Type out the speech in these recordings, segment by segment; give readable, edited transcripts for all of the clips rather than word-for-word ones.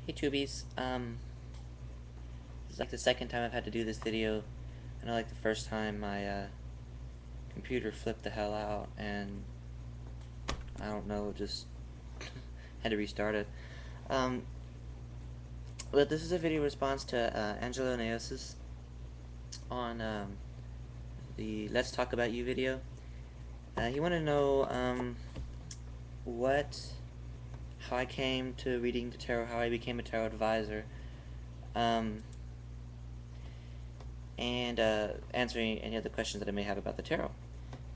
Hey Tubies, this is like the second time I've had to do this video. I know like the first time my computer flipped the hell out and I don't know, just had to restart it. Um, but this is a video response to Angelo Neos's on the Let's Talk About You video. He wanted to know how I came to reading the tarot, how I became a tarot advisor. And answering any other questions that I may have about the tarot.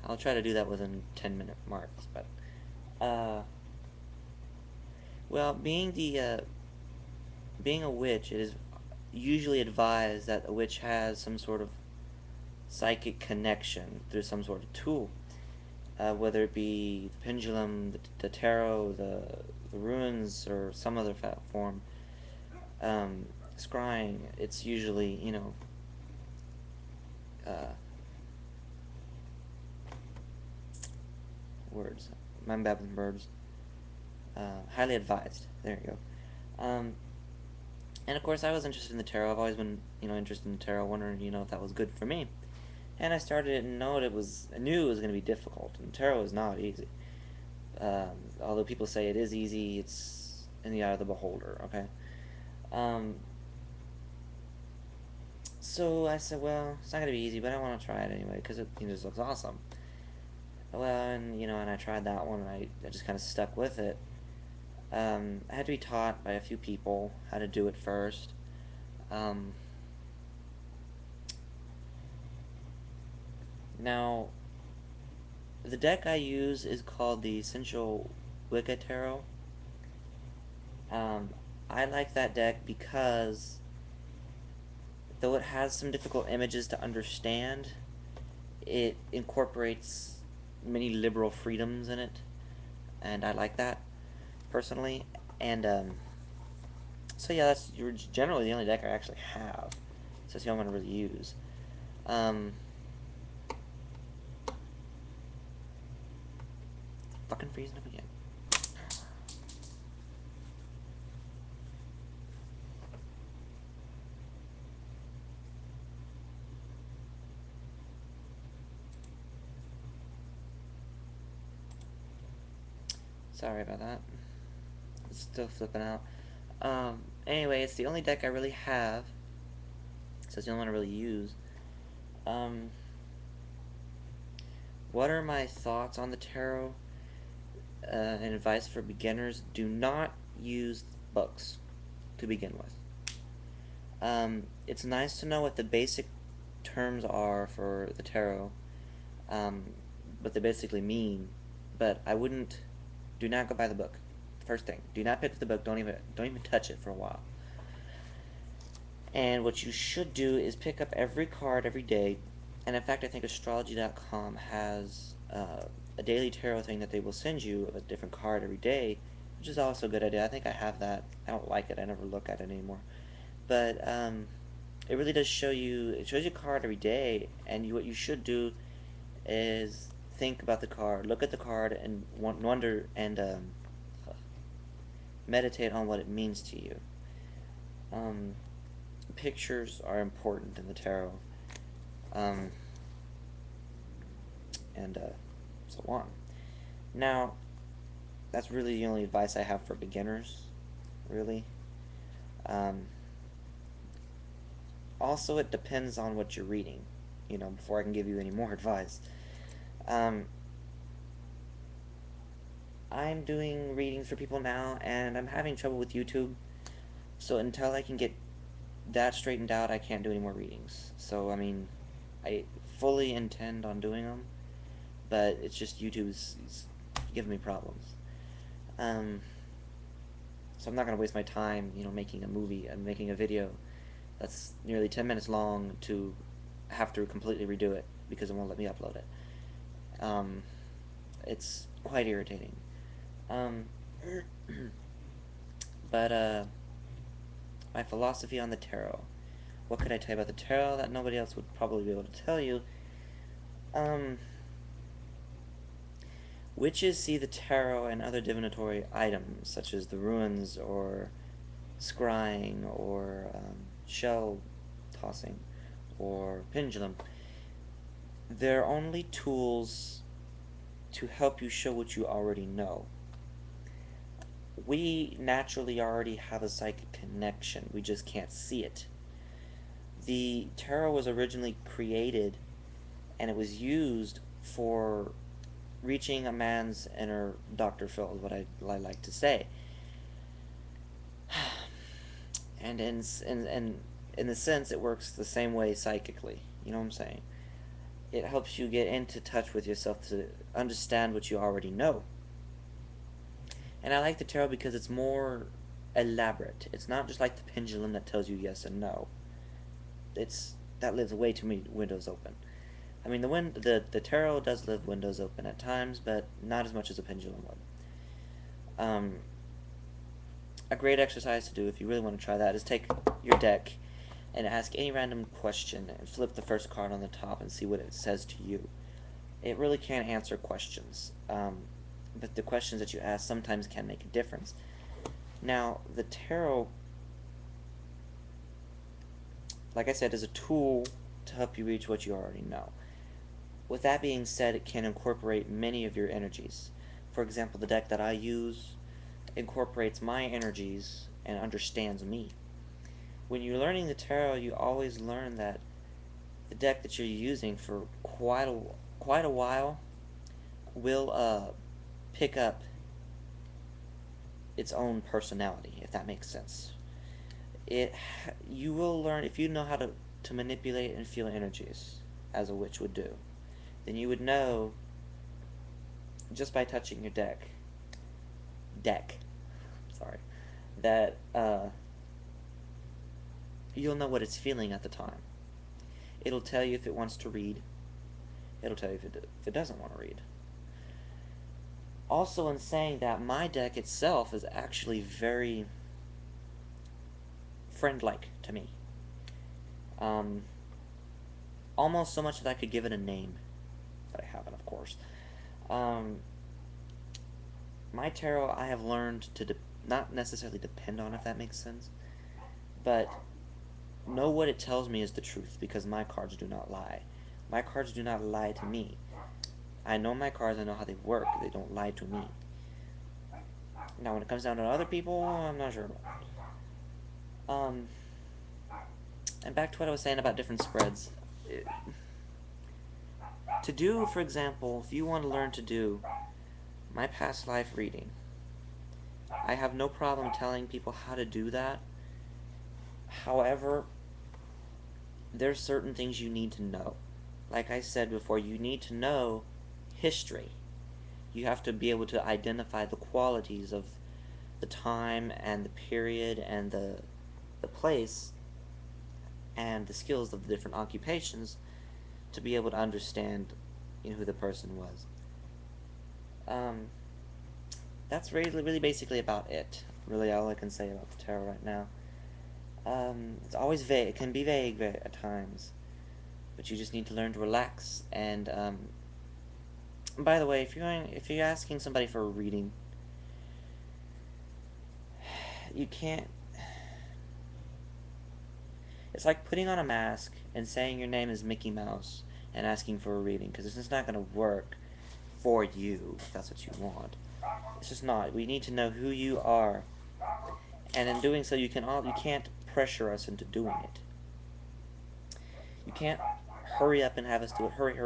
I'll try to do that within 10-minute marks, but well, being a witch, it is usually advised that a witch has some sort of psychic connection through some sort of tool, whether it be the pendulum, the tarot, the runes, or some other form. Scrying, it's usually, words. I'm bad with verbs. Highly advised. There you go. And of course, I was interested in the tarot. I've always been, interested in the tarot, wondering, if that was good for me. And I started it and I knew it was going to be difficult. And tarot is not easy. Although people say it is easy, it's in the eye of the beholder. Okay. So I said, well, it's not going to be easy, but I want to try it anyway because it just looks awesome. Well, and I tried that one, and I just kind of stuck with it. I had to be taught by a few people how to do it first. Now, the deck I use is called the Essential Wicca Tarot. I like that deck because, though it has some difficult images to understand, it incorporates many liberal freedoms in it, and I like that personally. And so yeah, that's generally the only deck I actually have. So that's the only one I really use. Fucking freezing up again. Sorry about that. It's still flipping out. Anyway, it's the only deck I really have. So it's the only one I really use. What are my thoughts on the tarot and advice for beginners? Do not use books to begin with. It's nice to know what the basic terms are for the tarot, what they basically mean, but do not go buy the book. First thing, do not pick up the book. Don't even touch it for a while. And what you should do is pick up every card every day. And in fact, I think astrology.com has a daily tarot thing that they will send you of a different card every day, which is also a good idea. I think I have that. I don't like it. I never look at it anymore. But it really does show you. It shows you a card every day, and what you should do is think about the card, look at the card, and wonder and meditate on what it means to you. Pictures are important in the tarot, and so on. Now, that's really the only advice I have for beginners, really. Also, it depends on what you're reading, before I can give you any more advice. I'm doing readings for people now, and I'm having trouble with YouTube, so until I can get that straightened out, I can't do any more readings. So, I fully intend on doing them, but it's just YouTube's giving me problems. So I'm not going to waste my time, making a movie and making a video that's nearly 10 minutes long to have to completely redo it because it won't let me upload it. It's quite irritating. But my philosophy on the tarot. What could I tell you about the tarot that nobody else would probably be able to tell you? Witches see the tarot and other divinatory items, such as the runes or scrying or shell tossing or pendulum. They're only tools to help you show what you already know. We naturally already have a psychic connection, we just can't see it. The tarot was originally created and it was used for reaching a man's inner Dr. Phil, is what I like to say. And in the sense, it works the same way psychically. You know what I'm saying? It helps you get into touch with yourself to understand what you already know. And I like the tarot because it's more elaborate. It's not just like the pendulum that tells you yes and no. That leaves way too many windows open. I mean, the tarot does leave windows open at times, but not as much as a pendulum would. A great exercise to do if you really want to try that is take your deck and ask any random question and flip the first card on the top and see what it says to you. It really can't answer questions, but the questions that you ask sometimes can make a difference. Now, the tarot, like I said, is a tool to help you reach what you already know. With that being said, it can incorporate many of your energies. For example, the deck that I use incorporates my energies and understands me. When you're learning the tarot, you always learn that the deck that you're using for quite a while will pick up its own personality, if that makes sense. You will learn, if you know how to manipulate and feel energies, as a witch would do, then you would know just by touching your deck, that you'll know what it's feeling at the time. It'll tell you if it wants to read. It'll tell you if it doesn't want to read. Also, in saying that, my deck itself is actually very friend-like to me. Almost so much that I could give it a name, but I haven't, of course. My tarot, I have learned to not necessarily depend on, if that makes sense, but know what it tells me is the truth, because my cards do not lie. My cards do not lie to me. I know my cards, I know how they work, they don't lie to me. Now, when it comes down to other people, I'm not sure about. And back to what I was saying about different spreads. To do, for example, if you want to learn to do my past life reading, I have no problem telling people how to do that. However, there's certain things you need to know. Like I said before, you need to know history. You have to be able to identify the qualities of the time and the period and the place and the skills of the different occupations to be able to understand, who the person was. That's really basically about it. Really all I can say about the tarot right now. It's always vague. It can be vague at times, but you just need to learn to relax. And by the way, if you're asking somebody for a reading, you can't. It's like putting on a mask and saying your name is Mickey Mouse and asking for a reading, because it's just not going to work for you if that's what you want. It's just not. We need to know who you are, and in doing so, you can't pressure us into doing it. You can't hurry up and have us do it. Hurry,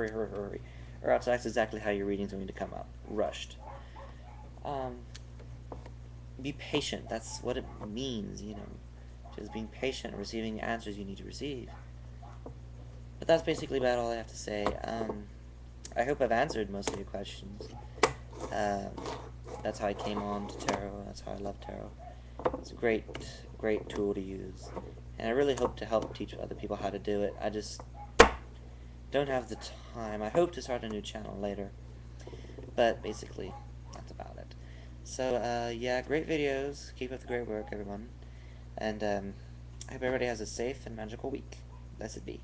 or else that's exactly how your reading's going to come up. Rushed. Be patient. That's what it means, Just being patient and receiving the answers you need to receive. But that's basically about all I have to say. I hope I've answered most of your questions. That's how I came on to tarot. That's how I love tarot. It's a great tool to use. And I really hope to help teach other people how to do it. I just don't have the time. I hope to start a new channel later. But basically, that's about it. So, yeah, great videos. Keep up the great work, everyone. And I hope everybody has a safe and magical week. Blessed be.